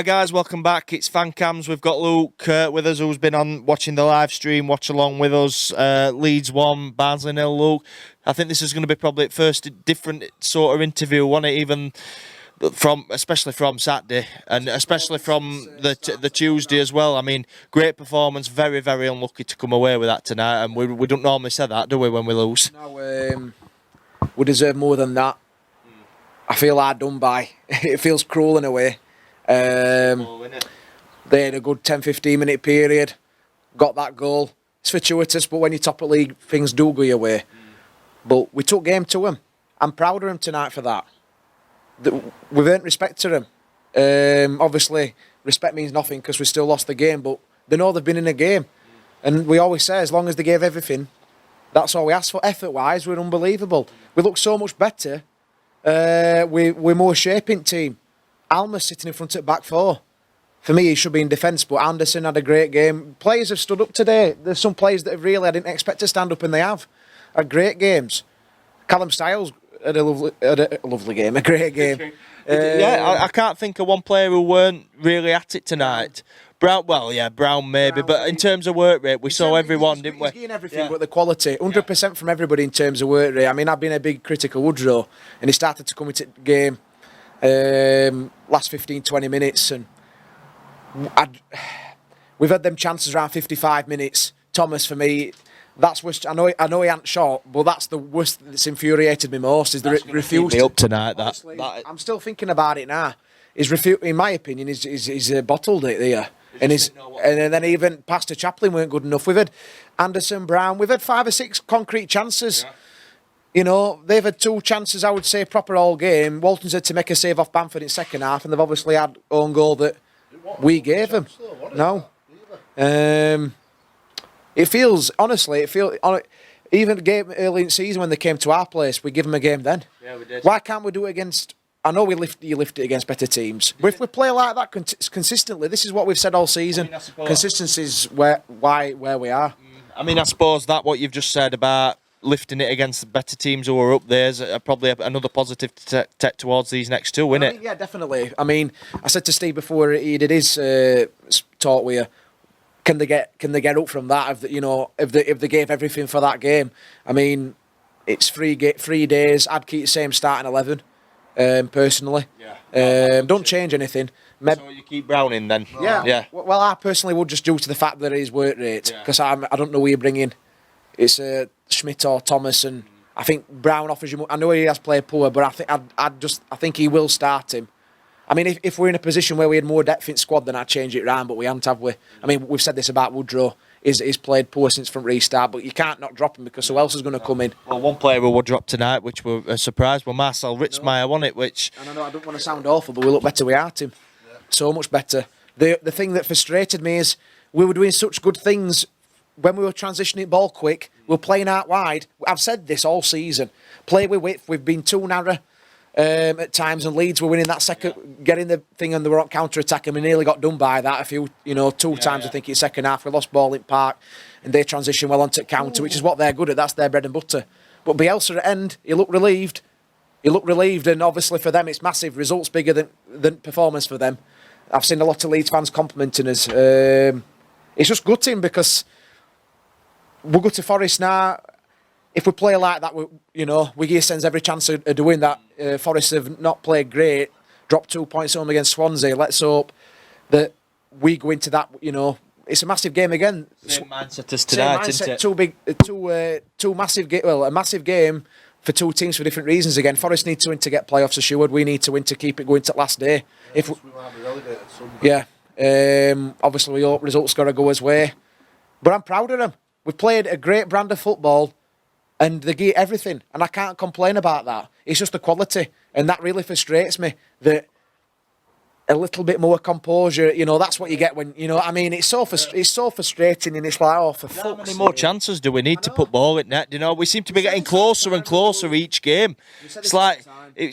Hi guys, welcome back. It's Fan Cams. We've got Luke with us, who's been on watching the live stream. Watch along with us. Leeds 1, Barnsley 0. Luke, I think this is going to be probably the first different sort of interview, wasn't it? Even especially from Saturday, and especially from the Tuesday as well. I mean, great performance. Very, very unlucky to come away with that tonight, and we don't normally say that, do we, when we lose? No, we deserve more than that. I feel hard done by. It feels cruel in a way. They had a good 10-15 minute period, got that goal. It's fortuitous, but when you top a league, things do go your way. But we took game to them. I'm proud of them tonight for that. We've earned respect to them. Obviously, respect means nothing because we still lost the game, but they know they've been in a game. And we always say, as long as they gave everything, that's all we ask for. Effort-wise, we're unbelievable. We look so much better. We're more shaping team. Alma's sitting in front at back four. For me, he should be in defence, but Anderson had a great game. Players have stood up today. There's some players that I didn't expect to stand up, and they have. Had great games. Callum Styles had a lovely game, a great game. I can't think of one player who weren't really at it tonight. Brown maybe, but in terms of work rate, we saw everyone, didn't we? He's getting everything, but the quality, 100% from everybody in terms of work rate. I mean, I've been a big critic of Woodrow, and he started to come into the game last 15-20 minutes, and we've had them chances around 55 minutes. Thomas, for me, that's worst. I know he ain't shot, but that's the worst that's infuriated me most. Is the refusal. Me up tonight. Honestly, I'm still thinking about it now. In my opinion, he's bottled it there. And then even Pastor Chaplin weren't good enough. We've had Anderson, Brown. We've had 5 or 6 concrete chances. Yeah. You know, they've had 2 chances, I would say, proper all game. Walton's had to make a save off Bamford in second half, and they've obviously had own goal that we gave them. No. It feels, honestly, even the game early in the season when they came to our place, we give them a game then. Yeah, we did. Why can't we do it against... I know you lift it against better teams, but if we play like that consistently, this is what we've said all season. Consistency is where we are. I mean, I suppose that what you've just said about lifting it against better teams who are up there is probably another positive to take towards these next two, isn't it? Yeah, definitely. I mean, I said to Steve before he did his talk with you, can they get up from that? If they gave everything for that game, I mean, it's 3 days. I'd keep the same starting 11. Personally, don't change anything. So you keep Brown in then? Yeah. Well, I personally would, just due to the fact that his work rate, because I don't know who you bring in. It's Schmidt or Thomas, and I think Brown offers you. I know he has played poor, but I think he will start him. I mean, if we're in a position where we had more depth in squad, then I'd change it round, but we haven't, have we? I mean, we've said this about Woodrow. He's played poor since from restart, but you can't not drop him because who else is going to come in? Well, one player who will drop tonight, which were a surprise, was Marcel Ritzmaier, wasn't it? Which I know I don't want to sound awful, but we look better without him. Yeah. So much better. The thing that frustrated me is we were doing such good things when we were transitioning ball quick. We were playing out wide. I've said this all season. Play with width. We've been too narrow at times, and Leeds were winning that second, getting the thing, and they were on counter-attack, and we nearly got done by that two times, I think, in second half. We lost ball in Park, and they transitioned well onto counter, which is what they're good at. That's their bread and butter. But Bielsa at end, he looked relieved. And obviously for them, it's massive. Results bigger than performance for them. I've seen a lot of Leeds fans complimenting us. It's just gutting because we'll go to Forest now. If we play like that, Wiggy sends every chance of doing that. Forest have not played great, dropped 2 points home against Swansea. Let's hope that we go into that. It's a massive game again. Same mindset as tonight, isn't it? A massive game for 2 teams for different reasons. Again, Forest need to win to get playoffs assured. We need to win to keep it going to last day. Obviously, we hope results got to go his way. But I'm proud of them. We've played a great brand of football. And they get everything, and I can't complain about that. It's just the quality, and that really frustrates me. That a little bit more composure, that's what you get when, what I mean? It's so frustrating, and it's like, oh, for fuck's sake. How many more chances do we need to put ball in net? We seem to be getting closer and closer each game. It's like I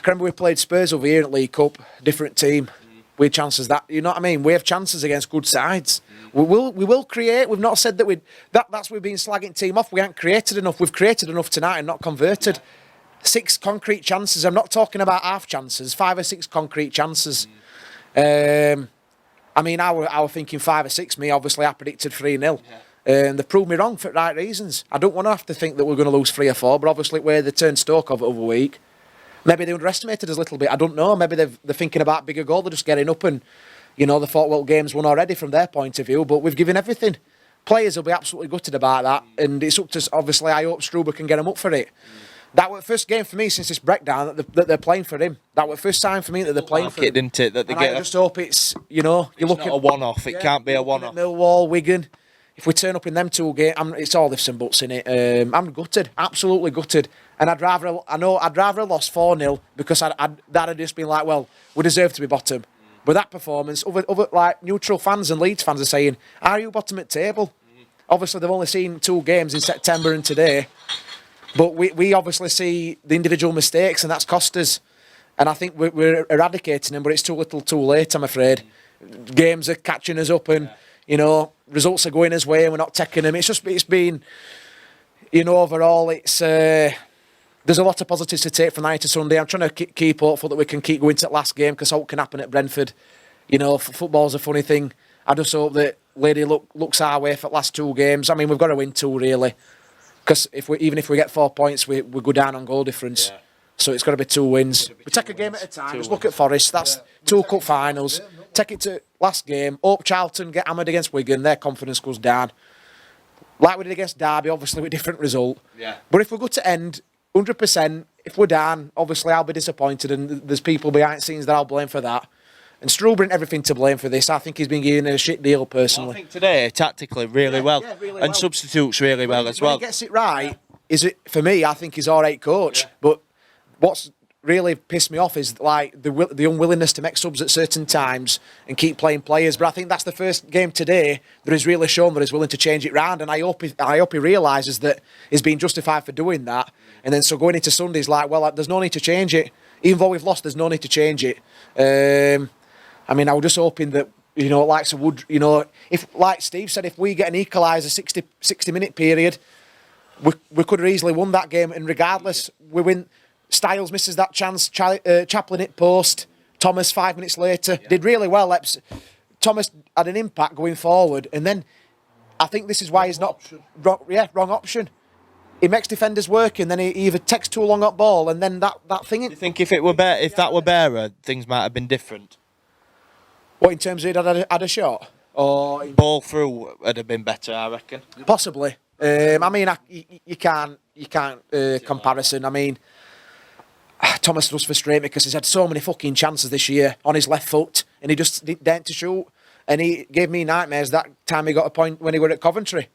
can remember we played Spurs over here in League Cup, different team. We had chances that, you know what I mean? We have chances against good sides. We will create. We've not said that that's we've been slagging team off. We haven't created enough. We've created enough tonight and not converted. 6 concrete chances. I'm not talking about half chances. 5 or 6 concrete chances. I mean, I were thinking 5 or 6. Me, obviously, I predicted 3-0. And they proved me wrong for the right reasons. I don't want to have to think that we're going to lose 3 or 4, but obviously where they turned Stoke over the other week, maybe they underestimated us a little bit. I don't know. Maybe they're thinking about bigger goal. They're just getting up and, they thought, well, game's won already from their point of view, but we've given everything. Players will be absolutely gutted about that, and it's up to, obviously, I hope Struber can get them up for it. That was the first game for me since this breakdown that they're playing for him. That was the first time for me that they're playing for him. Didn't it? That they I just hope it's, you look not a one-off. It can't be a one-off. Millwall, Wigan. If we turn up in them 2 games, it's all ifs and buts in it. I'm gutted, absolutely gutted. And I'd rather have lost 4-0 because that'd have just been like, well, we deserve to be bottom. But that performance, other like neutral fans and Leeds fans are saying, are you bottom at table? Obviously, they've only seen 2 games in September and today. But we obviously see the individual mistakes, and that's cost us. And I think we're eradicating them, but it's too little too late, I'm afraid. Games are catching us up, and, results are going his way, and we're not taking them. It's been, overall, it's... there's a lot of positives to take from night to Sunday. I'm trying to keep hopeful that we can keep going to that last game, because all can happen at Brentford. Football's a funny thing. I just hope that Lady looks our way for the last 2 games. I mean, we've got to win 2, really. Because even if we get 4 points, we go down on goal difference. Yeah. So it's got to be 2 wins. We take a game at a time. Just look at Forest. That's 2 cup finals. Take it to last game. Hope Charlton get hammered against Wigan. Their confidence goes down. Like we did against Derby, obviously with a different result. Yeah. But if we're good to end, 100%, if we're down, obviously I'll be disappointed, and there's people behind the scenes that I'll blame for that. And Struber ain't everything to blame for this. I think he's been given a shit deal, personally. Well, I think today, tactically, really well. Yeah, really and well. Substitutes really well as well. When he gets it right, for me, I think he's all right coach. Yeah. But what's really pissed me off is like the unwillingness to make subs at certain times and keep playing players. But I think that's the first game today that he's really shown that he's willing to change it round. And I hope he realises that he's been justified for doing that. And then so going into Sunday, he's like, well, there's no need to change it. Even though we've lost, there's no need to change it. I mean, I was just hoping that, like Wood, if, like Steve said, if we get an equaliser 60-minute period, we could have easily won that game. And regardless, we win. Styles misses that chance. Chaplin hit post. Thomas 5 minutes later did really well. Thomas had an impact going forward, and then I think this is why he's not wrong option. He makes defenders work, and then he either takes too long up ball, and then that thing. Do you think if that were Bearer, things might have been different? What, in terms of he'd had a shot? Or ball through would have been better, I reckon. Possibly. I mean, you can't comparison. I mean, Thomas does frustrate me because he's had so many fucking chances this year on his left foot, and he just didn't dare to shoot. And he gave me nightmares that time he got a point when he were at Coventry.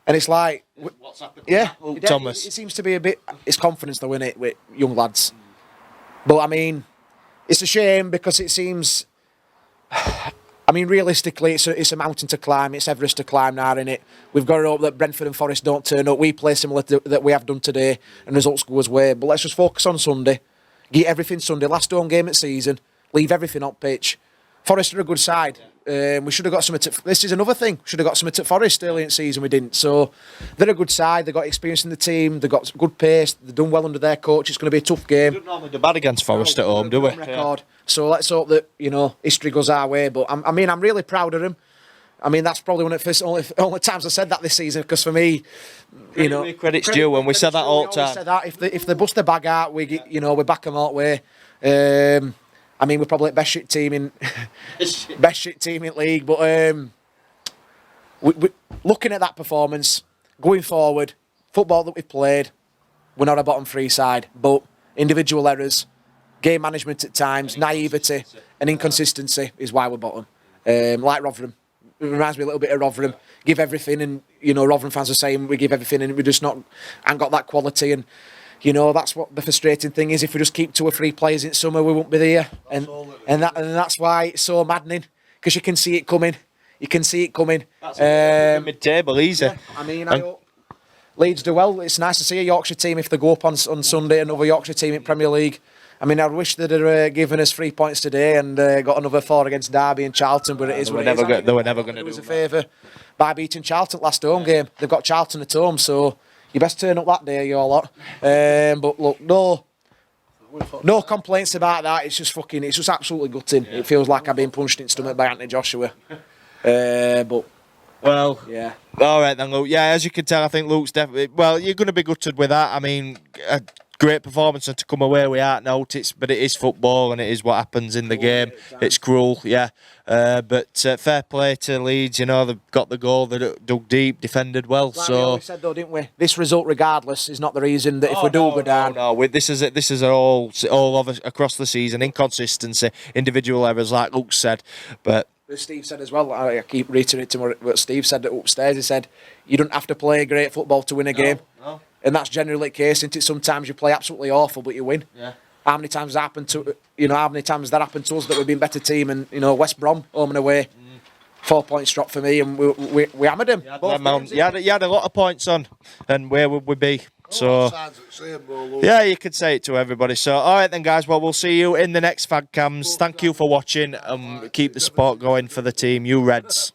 And it's like, what's happened? Yeah, Thomas. It seems to be a bit. It's confidence, though, isn't it, with young lads? But I mean, it's a shame because it seems. I mean, realistically, it's a mountain to climb. It's Everest to climb now, isn't it? We've got to hope that Brentford and Forest don't turn up. We play similar to that we have done today, and results go as way. But let's just focus on Sunday. Get everything Sunday. Last home game at season. Leave everything on pitch. Forest are a good side. We should have got something. This is another thing. Should have got something at Forest early in the season. We didn't. So they're a good side. They've got experience in the team. They've got good pace. They've done well under their coach. It's going to be a tough game. We don't normally do bad against Forest at home, do we? Record. Yeah. So let's hope that history goes our way. But I'm really proud of them. I mean, that's probably one of the only times I said that this season. Because for me, credit's due, and we said that all the time. Said that if they bust their bag out, we back them all the way. I mean, we're probably the best shit team in league, but we looking at that performance going forward, football that we've played, we're not a bottom 3 side, but individual errors, game management at times, naivety and inconsistency is why we're bottom. Like Rotherham, it reminds me a little bit of Rotherham. Give everything, and Rotherham fans are saying we give everything, and we just ain't got that quality. And that's what the frustrating thing is. If we just keep 2 or 3 players in summer, we won't be there. And that's why it's so maddening, because you can see it coming. That's mid-table, easy. Yeah, I mean, I hope Leeds do well. It's nice to see a Yorkshire team if they go up on Sunday, another Yorkshire team in Premier League. I mean, I wish they'd have given us 3 points today and got another 4 against Derby and Charlton, but it is what it is. They were never going to do us a favour by beating Charlton last home game. They've got Charlton at home, so you best turn up that day, you all lot. But look, no, No complaints about that. It's just absolutely gutting. It feels like I've been punched in the stomach by Anthony Joshua. But Well, yeah. All right then, Luke. Yeah, as you can tell, I think Luke's definitely. Well, you're going to be gutted with that. I mean, a great performance and to come away with heart notice, but it is football and it is what happens in the game. It's cruel, yeah. But fair play to Leeds. You know, they've got the goal. They dug deep, defended well. Like we so always said though, didn't we? This result, regardless, is not the reason that if we do go down. No. This is all over across the season. Inconsistency, individual errors, like Luke said, but. As Steve said as well, I keep reiterating what Steve said upstairs. He said, you don't have to play great football to win a game. No. And that's generally the case, isn't it? Sometimes you play absolutely awful, but you win. Yeah. How many times that happened to that happened to us that we've been better team and West Brom home and away. 4 points dropped for me and we hammered them. You had a lot of points on, and where would we be? So yeah, you could say it to everybody. So all right then, guys. Well, we'll see you in the next Fag Cams. Thank you for watching. Keep the support going for the team. You Reds.